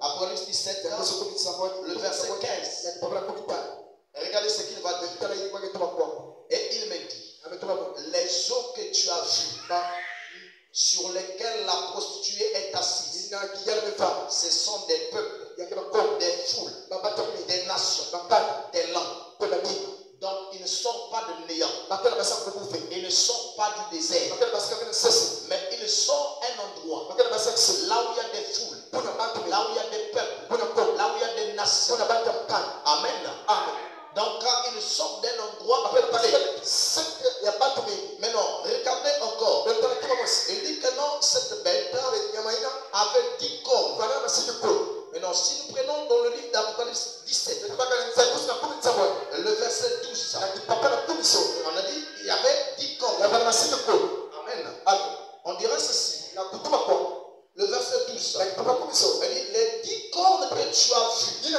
Apocalypse 17, le verset 15. Regardez ce qu'il va dire. Et il me dit, les eaux que tu as vues, sur lesquelles la prostituée est assise, ce sont des peuples, des foules, des nations, des langues. Donc ils ne sortent pas de néant. Ils ne sortent pas du désert. Mais ils sortent un endroit là où il y a des foules, là où il y a des peuples, là où il y a des nations. Amen. Donc quand ils sortent d'un endroit, mais non, regardez encore. Il dit que non, cette bête avait 10 cornes. Mais non, si nous prenons dans le livre d'Apocalypse 17, le verset 12, on a dit il y avait 10 cornes. Amen. On dirait ceci. Le verset 12, il dit les 10 cornes que tu as vues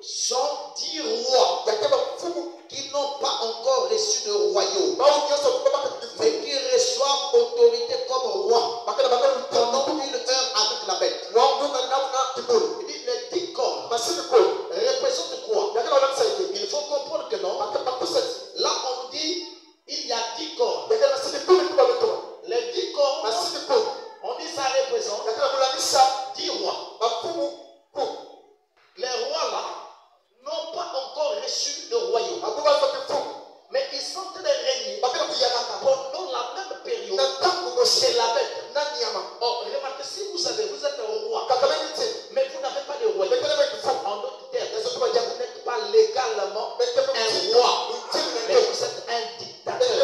sont 10 rois qui n'ont pas encore reçu de royaume, mais qui reçoivent autorité comme roi pendant 1 heure avec la bête. Il dit les 10 cornes représentent quoi? Il faut comprendre que non. Là on nous dit il y a 10 cornes. Les 10 cornes, on dit ça représente 10 rois. Les rois là n'ont pas encore reçu de royaume, mais ils sont en train de régner pendant la même période chez la bête. Or, remarquez, si vous savez, vous êtes un roi, mais vous n'avez pas de royaume. En d'autres termes, vous n'êtes pas légalement un roi, mais vous êtes un dictateur.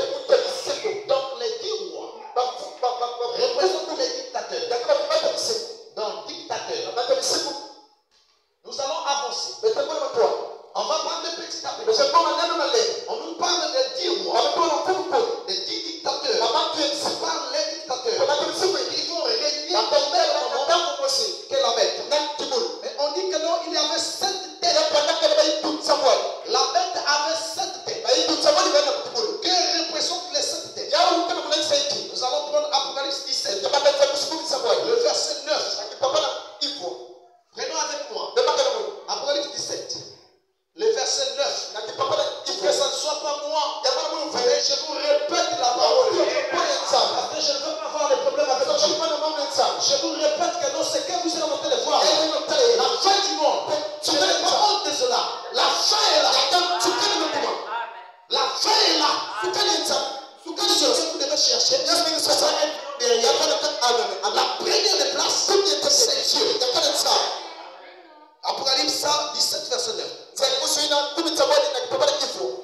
Donc les 10 rois représentent les dictateurs. Donc dictateur. Nous allons avancer. On va parler petit à petit. On nous parle des 10 rois, des 10 dictateurs. On parle des dictateurs qui vont régner en même temps que la bête. Mais on dit que non, il y avait 7 têtes. La bête avait 7 têtes. Que représentent les 7 têtes? Nous allons prendre Apocalypse 17, le verset 9. Prenons avec moi Apocalypse 17, le verset 9. Que ce ne soit pas moi, mais je vous répète la parole. Parce que je ne veux pas avoir de problème avec Dieu. Je vous répète que non, c'est que vous êtes en train de voir la fin du monde. Je n'ai pas honte de cela. La fin est là. La fin est là. Ce que vous devez chercher, derrière. La première des places, c'est Dieu. Apocalypse 17, verset 9.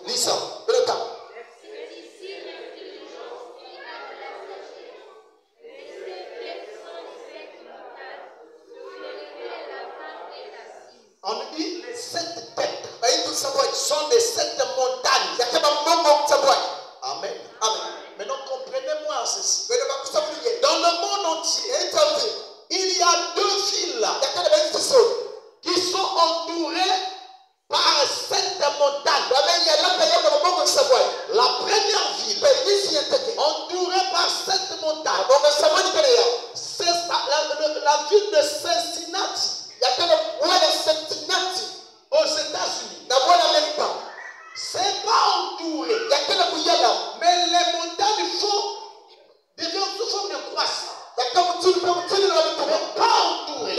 Lis ça. On nous dit les 7 têtes sont des 7 montagnes. Amen. Maintenant comprenez-moi ceci. Dans le monde entier, il y a 2 villes qui sont entourées par 7 montagnes. La première ville entourée par 7 montagnes, c'est la ville de Cincinnati aux États-Unis. C'est pas entouré, mais les montagnes deviennent sous forme de croissant. Mais pas entouré.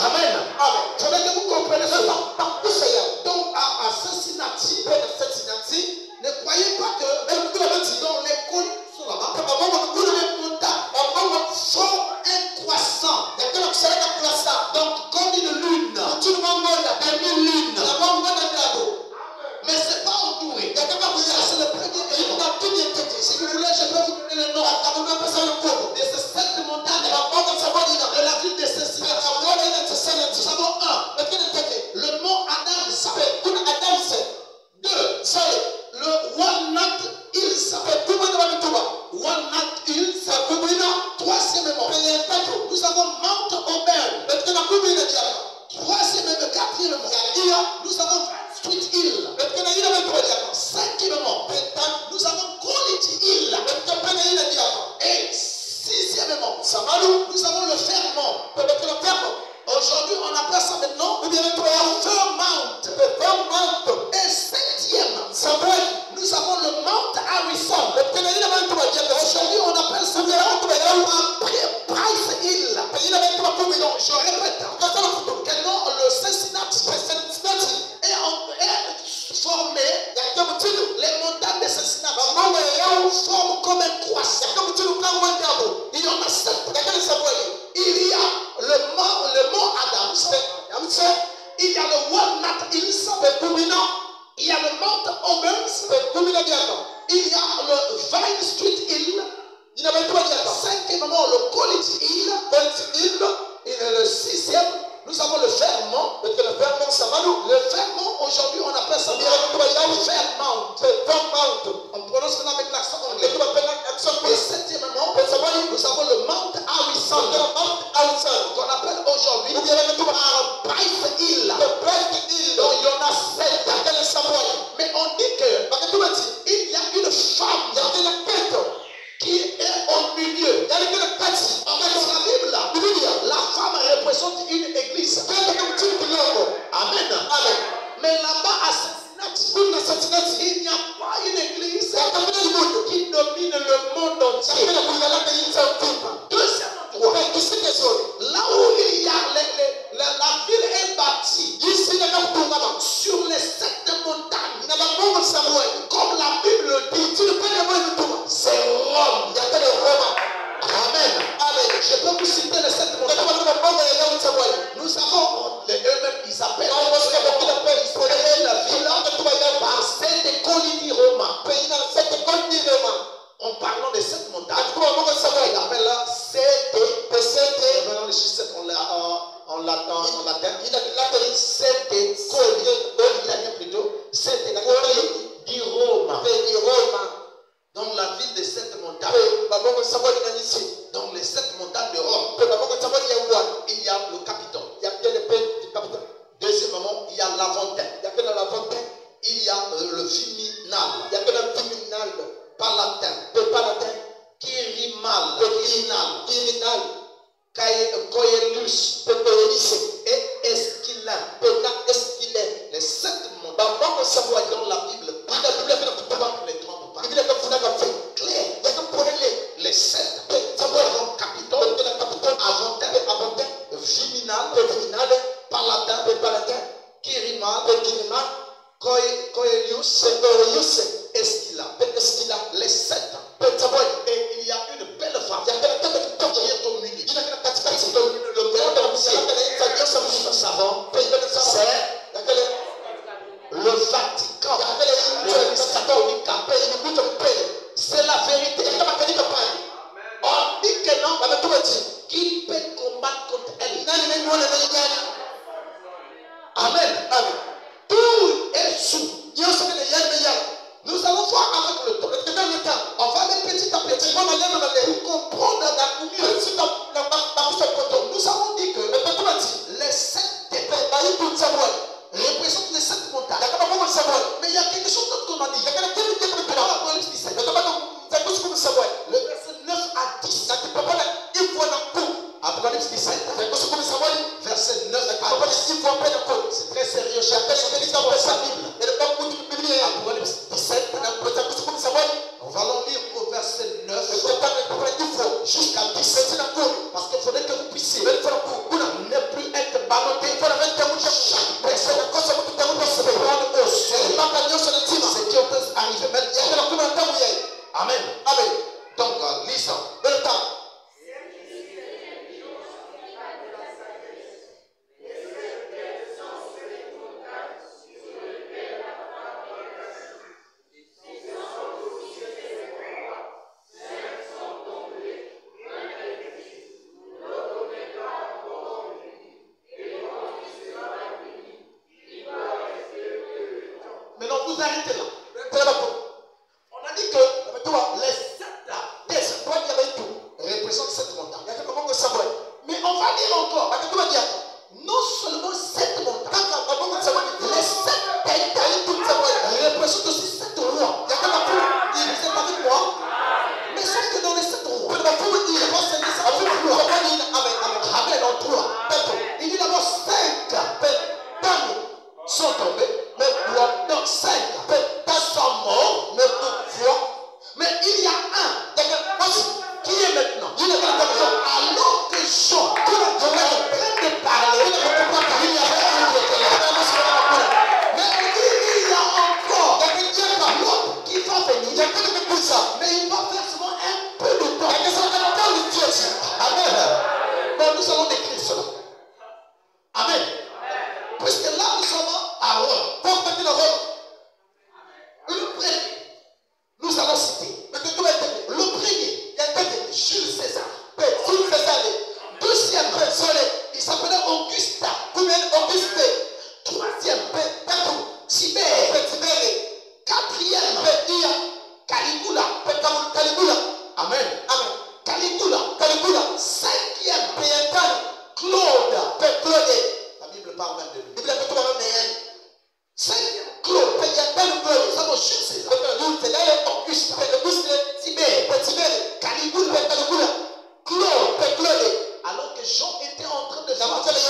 Amen. Je veux que vous compreniez cela. Donc à Cincinnati, ne croyez pas que dans les côtes sont là-bas, les montagnes font un croissant. Donc comme une lune, demi-lune. Mais c'est pas entouré. C'est le premier élément. Si vous voulez, je peux vous donner le nom de ces 7 montagnes. je répète, que non, le Cincinnati est formé, les montagnes de Cincinnati forment comme un croissant. Il y en a 7. Il y a le mont Adams, il y a le Walnut Hills, il y a le Mount Auburn, il y a le Vine Street Hill, cinquièmement le College Hill, et le sixième, nous avons le Vermont. Le Vermont, aujourd'hui, on appelle ça Vermont. On prononce maintenant avec l'accent anglais. Et septièmement, nous avons le Mount Harrison, qu'on appelle aujourd'hui Price Hill. Donc, il y en a 7. Mais on dit qu'il y a une femme qui est au milieu. Dans la Bible, la femme représente une église. Amen. Mais là-bas à Cincinnati, il n'y a pas une église qui domine le monde entier. Deuxièmement, là où il y a la ville est bâtie sur les 7 montagnes, comme la Bible dit, c'est Rome. Amen. Je peux vous citer les 7 montagnes. Nous avons eux-mêmes, ils appellent la ville par cette colonie Roma. En parlant de cette montagne, ils appellent la CD. Maintenant, le chiffre 7 en latin. CD, en italien plutôt. CD, di Roma. Donc la ville des 7 montagnes. Donc les 7 montagnes de Rome. Il y a le Capitole. Deuxièmement, il y a l'Aventin. Il y a le Viminal. Palatin. Quirimal. Coelus. Et Esquilin. Les 7 montagnes dans la Bible. Les 30 pas. Clair. Les 7. Capitole. Aventin. Viminal. Palatin. Quirimal. Coelius. Esquila. Les 7. Et il y a une belle femme qui est au milieu. Le monde entier, nous savons, c'est le Vatican. L'Église catholique. C'est la vérité. On dit que non, qu'il peut combattre contre elle. Amen. Tout est sous. Nous allons voir avec le temps. On va aller petit à petit pour comprendre la mieux. Nous avons dit que les 7 représentent les 7 montagnes. Mais il y a quelque chose d'autre qu'on a dit. Dans l'Apocalypse 17. Le verset 9 à 10. Apocalypse 17. Verset 9 à 10. C'est très sérieux. Chacun connaît sa Bible. Apocalypse 17. On va l'en lire au verset 9 jusqu'à 10. Parce qu'il faudrait que vous puissiez ne plus être ballotté. Chaque personne se prendre au sol. C'est qui est arrivé maintenant. Amen. Donc, lisons. Maintenant, vous arrêtez là. On a dit que les 7 représentent 7 montagnes. Mais on va dire encore, non seulement 7 montagnes, les 7 têtes représentent aussi 7 rois. Vous êtes avec moi? Mais sauf que dans les 7 rois, Amen, en 3. Il dit d'abord 5 sont tombés, mais donc 5 sont morts, mais mais il y a un qui est maintenant. Alors que Jean, en plein d'écrire cela. Amen. Puisque là, nous sommes à Rome. Pour partir de Rome, le premier, nous allons citer. Le premier, il y a Jules César. Jules César. Deuxième, il s'appelait Auguste. Auguste. Troisième, Tibère. Quatrième, Caligula. Amen. Caligula. Cinquième, Claude. La Bible parle même de lui. Cinquième, Claude. Ça va Jules César. Auguste. Tibère. Caligula. Claude. Alors que Jean était en train de faire les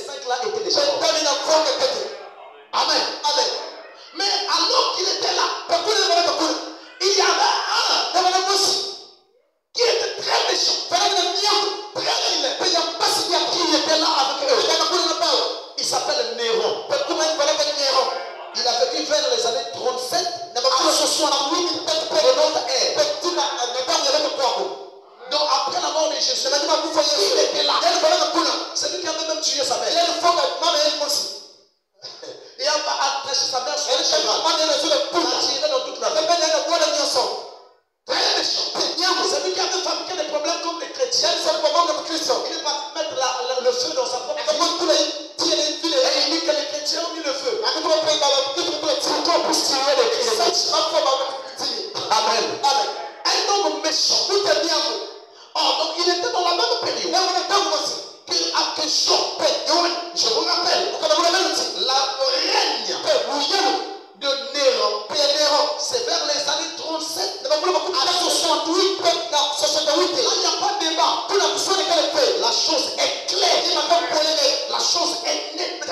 cinq là étaient déjà morts. Amen. Mais alors qu'il était là, il y avait un qui était très méchant, très vilain, qui était là avec eux. Il s'appelle Néron. Il a vécu vers les années 37 à 68 de notre ère. Donc après la mort de Jésus, il était là. C'est lui qui avait même tué sa mère. Il a attaché sa mère sur le cheval. Il a tiré dans toute la vie. Très méchant. C'est lui qui avait fabriqué des problèmes comme les chrétiens. Il est parti mettre le feu dans sa propre vie. Et il dit que les chrétiens ont mis le feu. Pourquoi pour tirer les chrétiens? Amen. Un homme méchant. Donc il était dans la même période que Jean. Je vous rappelle, la règne de Néron, c'est vers les années 37 à 68. Là, il n'y a pas de débat. La chose est claire. La chose est nette.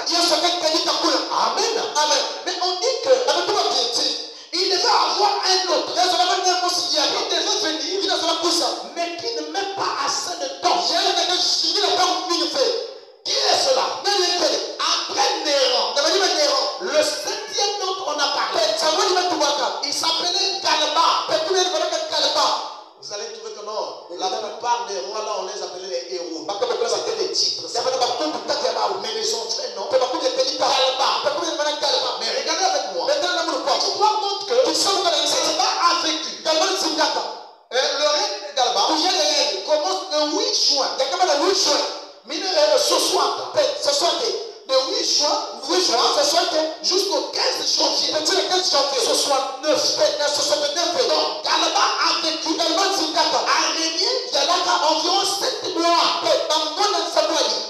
Amen. Mais on dit que il devait avoir un autre. Il devait venir, mais qui ne met pas assez de temps. Qui est cela? Après Néron, le septième autre on a parlé. Il s'appelait Galba. Vous allez trouver que non, la plupart des rois là on les appelait les héros. C'était des titres. Mais les son frère non. Mais regardez avec moi. L'histoire montre que Galba a vécu. Le règne de Galba commence le 8 juin. 1960. De 8 juin jusqu'au 15 janvier 69. Donc Galba a vécu, a régné environ 7 mois.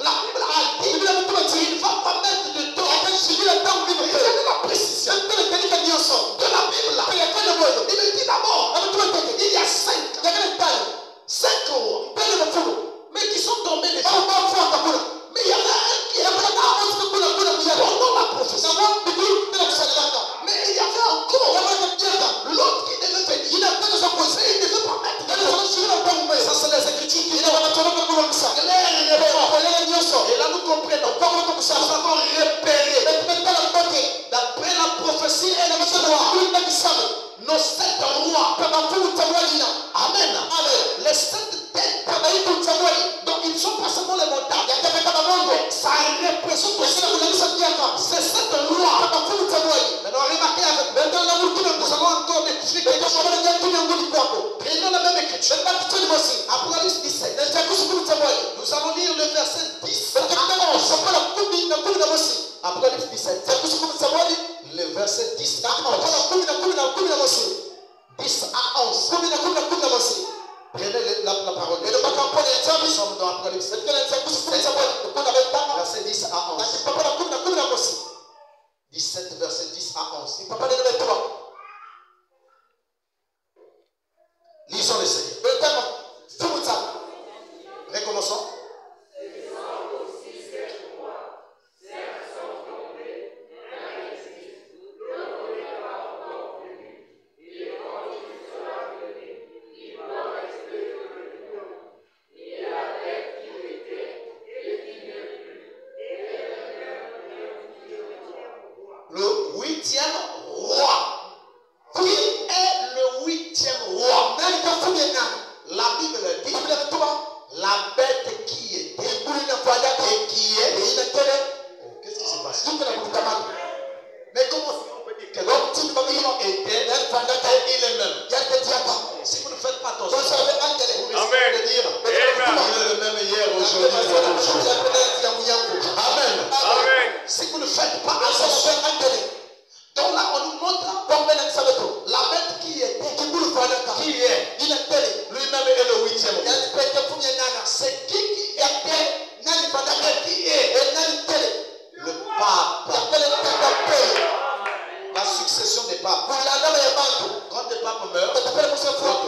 La Bible a dit il ne va pas mettre de temps. Regardez la précision de la Bible. Il dit d'abord il y a 5 rois, mais qui sont tombés déjà. Mais il y en a un qui est pendant la prophétie. Mais il y avait encore l'autre qui devait venir. Il ne veut pas mettre. Ça, c'est les Écritures qui disent. Et là, nous comprenons. Nous avons repéré. D'après la prophétie et la mémoire, nos 7 rois. Amen. Les 7 têtes. Donc, ils ne sont pas seulement les montagnes. Ça représente aussi ces 7 rois. Maintenant, remarquez avec moi. Nous allons encore découvrir quelque chose. Prenons la même écriture. Apocalypse 17. Nous allons lire le verset 10 à 11. Apocalypse 17. Le verset 10 à 11. 10 à 11. Prenez la parole. Nous sommes dans Apocalypse 17. Verset 10 à 11. 17, verset 10 à 11. Lisons le Seigneur. Recommençons. Amen. Si vous ne faites pas attention, donc là on nous montre la bête qui était, qui est, lui-même est le 8e. C'est qui était, qui est le pape. La succession des papes. Quand des papes meurent, l'autre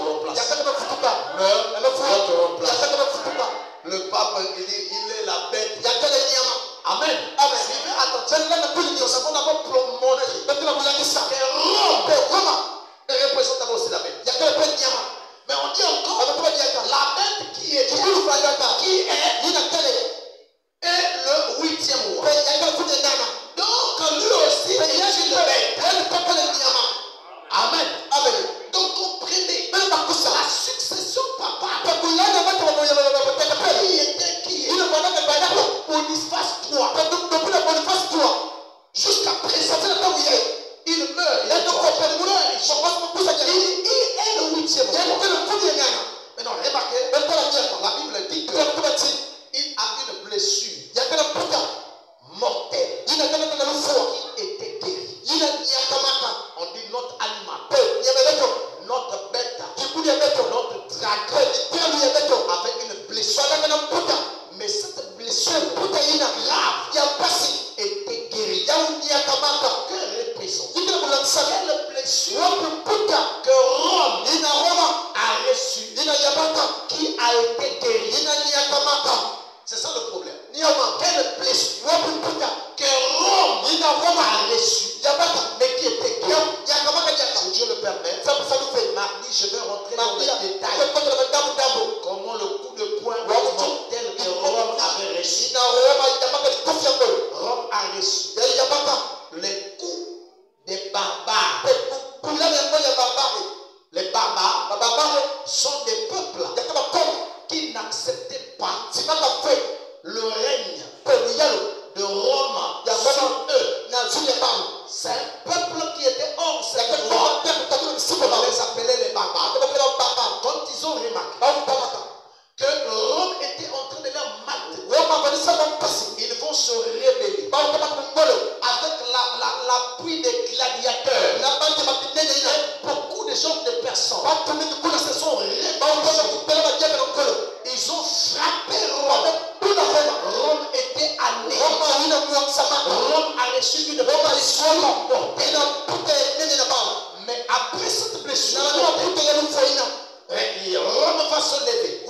remplace. L'autre remplace. Le pape, il est la bête. Amen. Suivez attentivement. Nous avons d'abord montré que Rome représente d'abord aussi la bête. Mais on dit encore la bête qui est le 8e roi. Donc lui aussi il est une bête. Amen. Donc comprenez la succession papale. Qui est Boniface III. Jusqu'à présent, il meurt. Il est le 8e roi. Maintenant, remarquez, la Bible dit qu'il a une blessure mortelle qui était guérie. On dit notre animal, notre bête, notre dragon avait une blessure. Mais cette blessure grave était guérie. Que représente quelle blessure que Rome a reçue, qui a été guérie? C'est ça le problème. Quelle blessure que Rome a reçue, mais qui était guérie? Si Dieu le permet, mardi, je vais rentrer dans les détails. Comment le coup de poing mortel que Rome avait reçu. Rome a reçu les coups des barbares. Les barbares sont des peuples qui n'acceptaient pas le règne de Rome sur eux. C'est un peuple qui était hors cette loi. On les appelait les barbares. Quand ils ont remarqué que Rome était en train de leur mater, ils vont se rébeller avec l'appui des gladiateurs. Beaucoup de gens, de personnes se sont rebellés. Ils ont frappé Rome. Rome était anéantie. Rome a reçu une blessure mortelle. Mais après cette blessure, Rome va se lever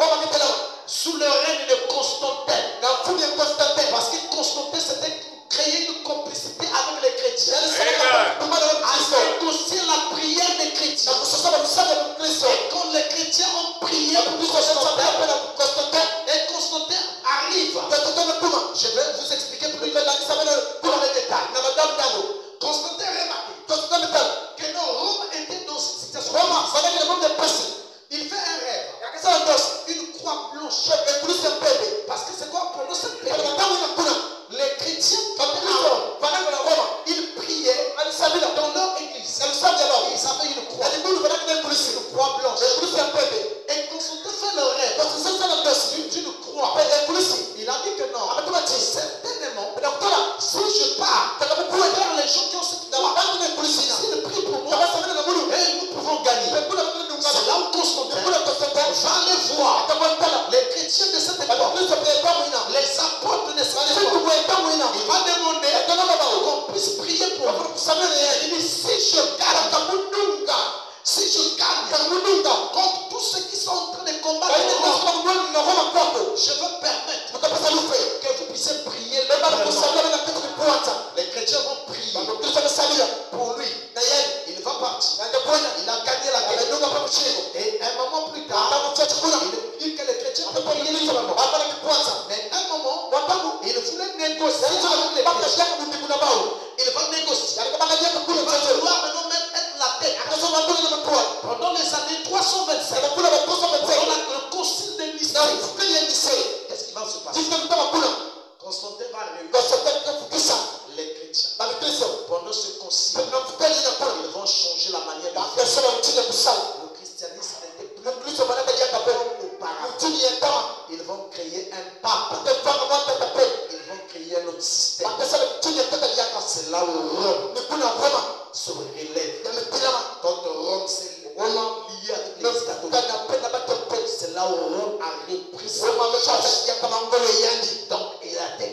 sous le règne de Constantin. Parce que Constantin s'était créé une complicité avec les chrétiens. Avec aussi la prière des chrétiens. Et quand les chrétiens ont prié pour Constantin, et Constantin arrive. Je vais vous expliquer pour les détails. Constantin remarque que non, Rome était dans cette situation. Il fait un rêve. Une croix blanche. Parce que c'est quoi pendant cette période? Les chrétiens, ils priaient dans leur église. Ils avaient une croix. Une croix blanche. Et Constantin fait le rêve d'une croix. Il a dit que non. Certainement, si je pars vers les gens qui ont cette croix, s'ils prient pour moi, et nous pouvons gagner. C'est là où Constantin va aller voir les chrétiens de cette époque, les apôtres de cette époque. Il va demander qu'on puisse prier pour moi. Il dit, si je gagne contre tous ceux qui sont en train de combattre, je veux permettre que vous puissiez prier les chrétiens vont prier pour lui. Il va partir. Il a gagné la guerre. Et un moment plus tard, il dit que les chrétiens peuvent prier librement. Mais un moment, il voulait négocier avec les chrétiens. Il va négocier. Il va vouloir maintenant même être la tête. Pendant les années 325, pendant le concile de Nicée, qu'est-ce qui va se passer? Constantin va réunir les chrétiens. Pendant ce concile, ils vont changer la manière de faire. Le christianisme n'était plus comme auparavant. Ils vont créer un pape. notre système. C'est là où Rome se relève. Quand Rome s'est lié avec l'Église catholique, c'est là où Rome a repris sa chance. Donc il a été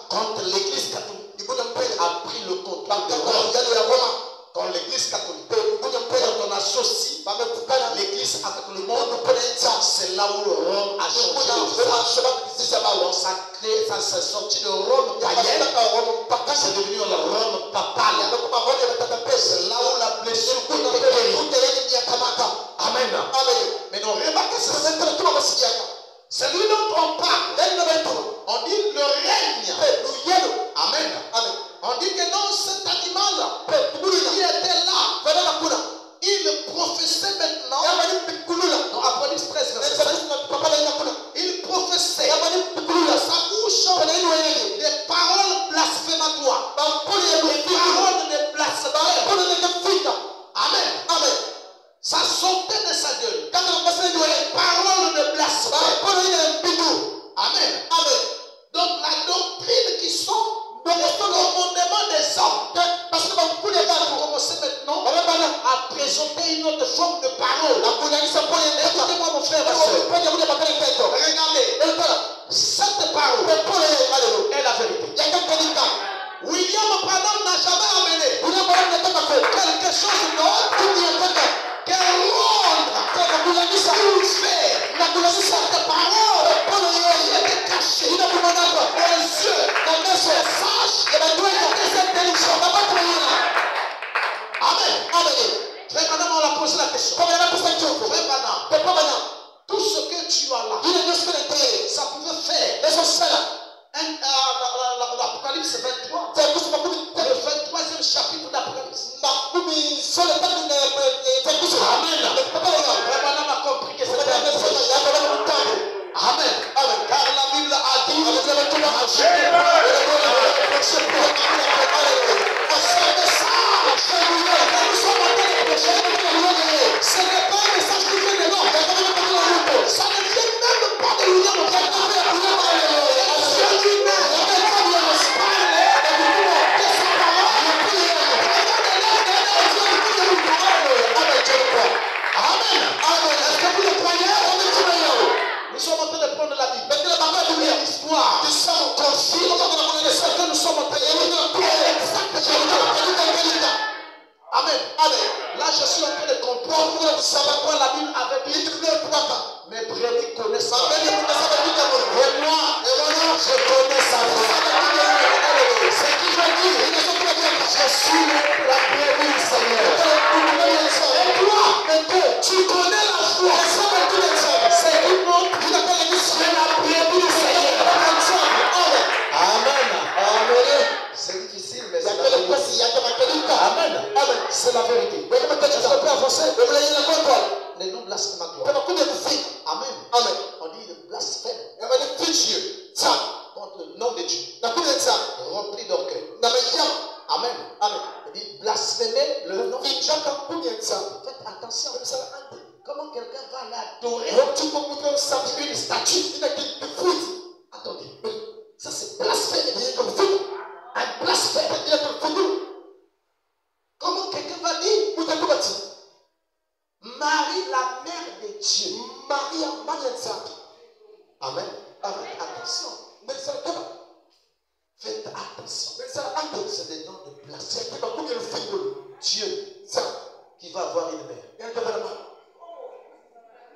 quand l'Église catholique a pris le contrôle de Rome. Quand l'Église catholique, quand on associe l'Église avec le monde, c'est là où Rome a changé de face. Ça s'est sorti de Rome païenne, c'est devenu la Rome papale. C'est là où la blessure est guérie. Amen. Maintenant, remarquez ceci. C'est lui dont on parle. On dit le règne. Amen. On dit que non, cet animal qui était là, il prophétisait maintenant. Non, Apocalypse 13, verset 7. Il prophétisait de sa bouche des paroles blasphématoires. Des paroles de blasphème. Amen. Ça sortait de sa gueule. Des paroles de blasphème. Amen. Donc la doctrine qui sort le commandement des hommes. Parce que vous pouvez commencer maintenant à présenter une autre forme de parole. Écoutez-moi mon frère, ma soeur. Regardez. Cette parole est la vérité. William Branham n'a jamais amené quelque chose d'autre que rendre cette parole qui était cachée aux yeux des sages et des intelligents. Amen. Frère Branham, on l'a posé la question. Frère Branham, tout ce que tu as là, ça pouvait faire l'Apocalypse 23, le 23e chapitre d'Apocalypse. Amen. Frère Branham a compris que c'était un message. Amen. Car la Bible a dit ce n'est pas un message qui vient de l'homme. Ça ne vient même pas de William. C'est lui-même. Amen. Est-ce que vous le croyez? Nous sommes en train de prendre la Bible. L'histoire. Ce que nous sommes en train de Amen. Là, je suis en train de comprendre. Vous savez quoi la Bible avait dit? Mes brebis connaissent sa voix. Et moi, je connais sa voix. C'est qui veut dire? Je suis la brebis du Seigneur. Et toi, tu connais la voix. C'est qui montre que c'est la brebis du Seigneur. Amen. C'est difficile, mais c'est la vérité. Amen. C'est la vérité. Est-ce qu'on peut avancer? Les noms blasphématoires. Amen. On dit le blasphème contre le nom de Dieu. Rempli d'orgueil. Amen. On dit blasphémer le nom de Dieu. Faites attention. Comment quelqu'un va l'adorer? Une statue. Attendez. Ça c'est blasphème. Un blasphème. Comment quelqu'un va dire Marie, la mère de Dieu. Amen. Attention. Faites attention. C'est des noms de blasphème. Dieu qui va avoir une mère.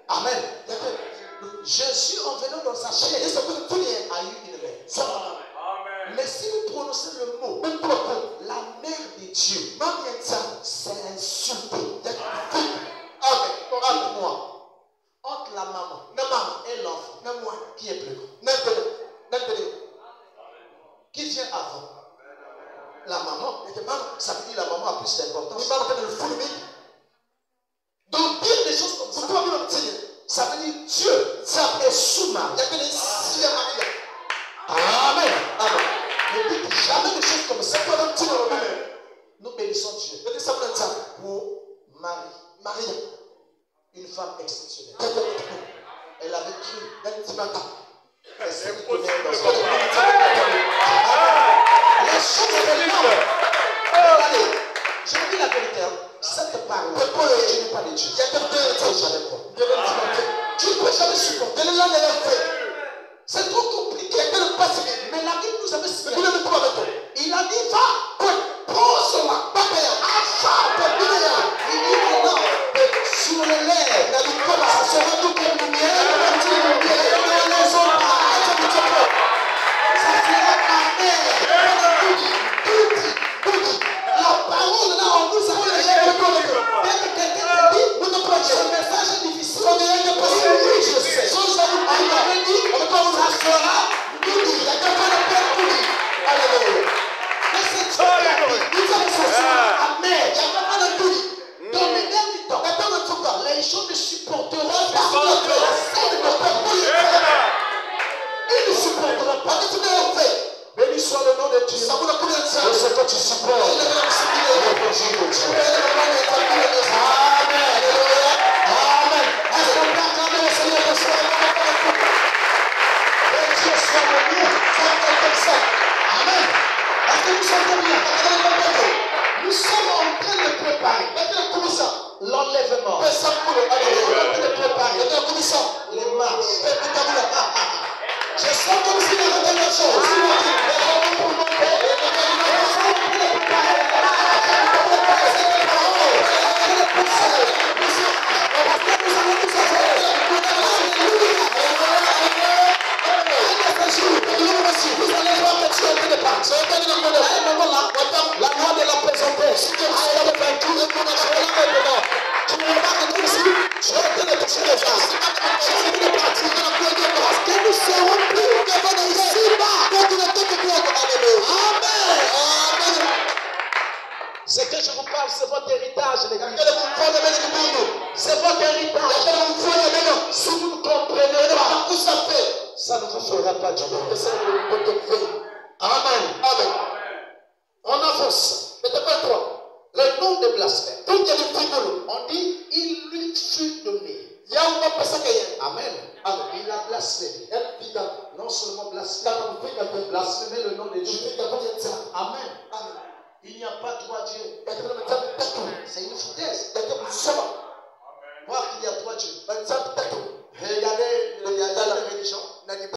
Amen. Jésus, en venant dans sa chair, a eu une mère. Mais si vous prononcez le mot, la mère de Dieu, c'est insulté. Moi, entre la maman et l'enfant, qui est plus grand? Qui vient avant? La maman. Ça veut dire la maman a plus d'importance. Donc dire des choses comme ça veut dire Dieu est sous Marie. Amen. Ne dites jamais des choses comme ça. Nous bénissons Dieu pour Marie, une femme exceptionnelle. Elle avait cru. Elle Les choses de l'homme. Regardez, je vous dis la vérité. Cette parole, tu n'es pas de Dieu. Tu ne peux jamais supporter. C'est trop compliqué. Mais la Bible nous avait signé. Il a dit, va, pose-la. Il dit maintenant, sur les lèvres, ça sera tout comme lumière, dans les autres. Ça sera amen. La parole là, on nous a dit, dès que quelqu'un te dit, ce message est difficile. Oui, je sais. On avait dit, ça sera nous dit. Il y a quelqu'un de père nous dit. Alléluia. Mais c'est Dieu qui a dit, nous allons ça sera amen. Il y a quelqu'un de nous dit. Dans les derniers temps, les gens ne supporteront pas la scène de peuple. Ils ne supporteront pas. Qu'est-ce que vous faites? Béni soit le nom de Dieu. Ça vous le connaît ça. Ce que tu supportes. Amen. Amen. Est-ce qu'on peut acclamer le Seigneur de ce moment? Que Dieu soit béni. Ça fait comme ça. Amen. Est-ce que nous sommes bien? Nous sommes en train de préparer. Maintenant, comment ça? L'enlèvement. On est en train de préparer. Les marches. Je sens comme s'il y avait quelque chose. La loi de la présenter. Si tu as fait tout le monde, tu ne vas pas comme si tu es en train de toucher les gens. Tu es en train de partir dans la gueule de parce que nous serons plus devant ici-bas. Donc il est temps que toi, amen. Amen. Ce que je vous parle, c'est votre héritage, les gars. C'est votre héritage. Si vous ne comprenez pas où ça fait, ça ne vous fera pas du bien. Amen. Amen. On avance. Verset 3. Le nom de blasphème. On dit, il lui fut donné. Amen. Amen. Il a blasphémé. Non seulement blasphémé le nom de Dieu. Amen. Amen. Il n'y a pas trois dieux.